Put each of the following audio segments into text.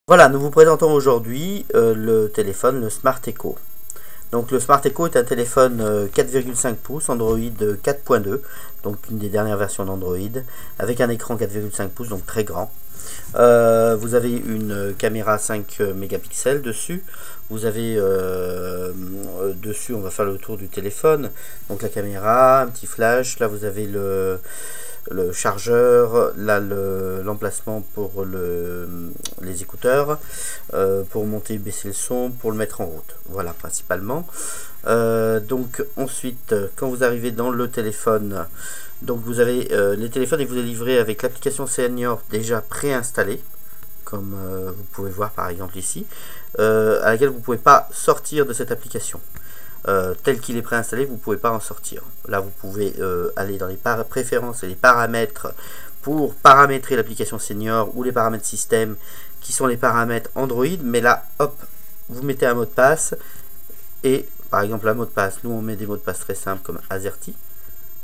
Voilà, nous vous présentons aujourd'hui le téléphone, le Smart Echo. Donc le Smart Echo est un téléphone 4,5 pouces, Android 4.2, donc une des dernières versions d'Android, avec un écran 4,5 pouces, donc très grand. Vous avez une caméra 5 mégapixels dessus. Vous avez dessus, on va faire le tour du téléphone. Donc la caméra, un petit flash. Là vous avez le chargeur, là l'emplacement pour les écouteurs, pour monter et baisser le son, pour le mettre en route. Voilà principalement. Donc ensuite, quand vous arrivez dans le téléphone, donc vous avez les téléphones et vous est livré avec l'application Senior déjà préinstallée, comme vous pouvez le voir par exemple ici, à laquelle vous ne pouvez pas sortir de cette application. Tel qu'il est préinstallé, vous ne pouvez pas en sortir. Là, vous pouvez aller dans les préférences et les paramètres pour paramétrer l'application Senior ou les paramètres système qui sont les paramètres Android. Mais là, hop, vous mettez un mot de passe et par exemple, un mot de passe, nous on met des mots de passe très simples comme AZERTY,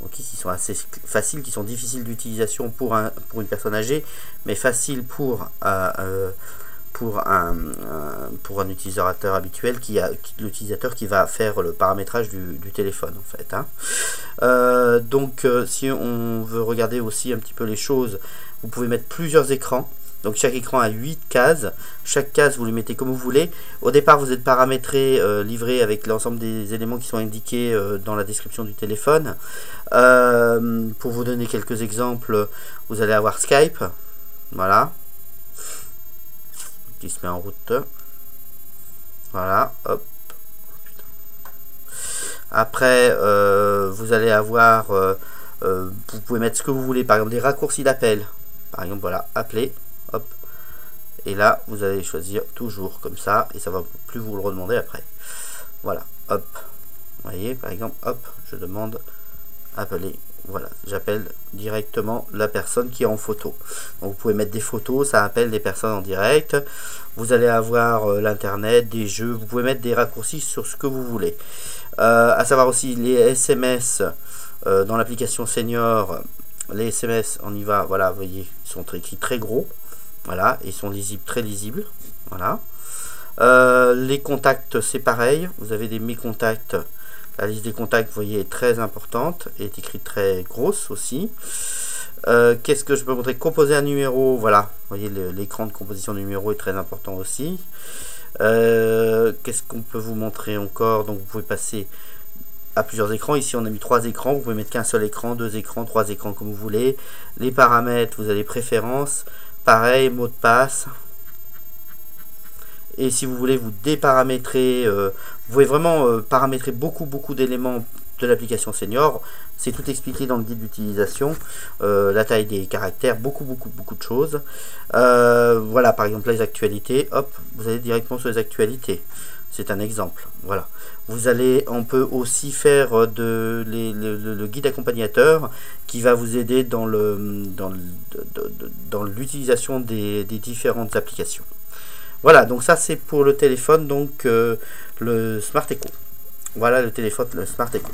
donc qui sont assez faciles, qui sont difficiles d'utilisation pour une personne âgée, mais faciles pour un utilisateur habituel, l'utilisateur qui va faire le paramétrage du téléphone en fait. Donc si on veut regarder aussi un petit peu les choses, vous pouvez mettre plusieurs écrans. Donc chaque écran a 8 cases, chaque case vous les mettez comme vous voulez. Au départ vous êtes paramétré, livré avec l'ensemble des éléments qui sont indiqués dans la description du téléphone. Pour vous donner quelques exemples, vous allez avoir Skype, voilà, qui se met en route. Voilà, hop. Après, vous allez avoir, vous pouvez mettre ce que vous voulez, par exemple des raccourcis d'appel. Par exemple, voilà, appeler, hop. Et là, vous allez choisir toujours comme ça, et ça va plus vous le redemander après. Voilà, hop. Vous voyez, par exemple, hop, je demande appeler. Voilà, j'appelle directement la personne qui est en photo. Donc vous pouvez mettre des photos, ça appelle des personnes en direct. Vous allez avoir l'internet, des jeux, vous pouvez mettre des raccourcis sur ce que vous voulez. À savoir aussi les SMS dans l'application Senior. Les SMS, on y va, voilà, vous voyez, ils sont écrits très gros. Voilà, ils sont lisibles, très lisibles. Voilà. Les contacts, c'est pareil. Vous avez des mes contacts. La liste des contacts, vous voyez, est très importante et est écrite très grosse aussi. Qu'est-ce que je peux montrer? Composer un numéro, voilà. Vous voyez, l'écran de composition de numéro est très important aussi. Qu'est-ce qu'on peut vous montrer encore? Donc vous pouvez passer à plusieurs écrans. Ici on a mis 3 écrans. Vous pouvez mettre qu'un seul écran, 2 écrans, 3 écrans comme vous voulez. Les paramètres, vous avez préférences. Pareil, mot de passe. Et si vous voulez vous déparamétrer, vous pouvez vraiment paramétrer beaucoup d'éléments de l'application Senior. C'est tout expliqué dans le guide d'utilisation. La taille des caractères, beaucoup de choses. Voilà, par exemple les actualités, hop, vous allez directement sur les actualités. C'est un exemple. Voilà. On peut aussi faire le guide accompagnateur qui va vous aider dans l'utilisation des différentes applications. Voilà, donc ça c'est pour le téléphone, donc le Smart Echo. Voilà le téléphone, le Smart Echo.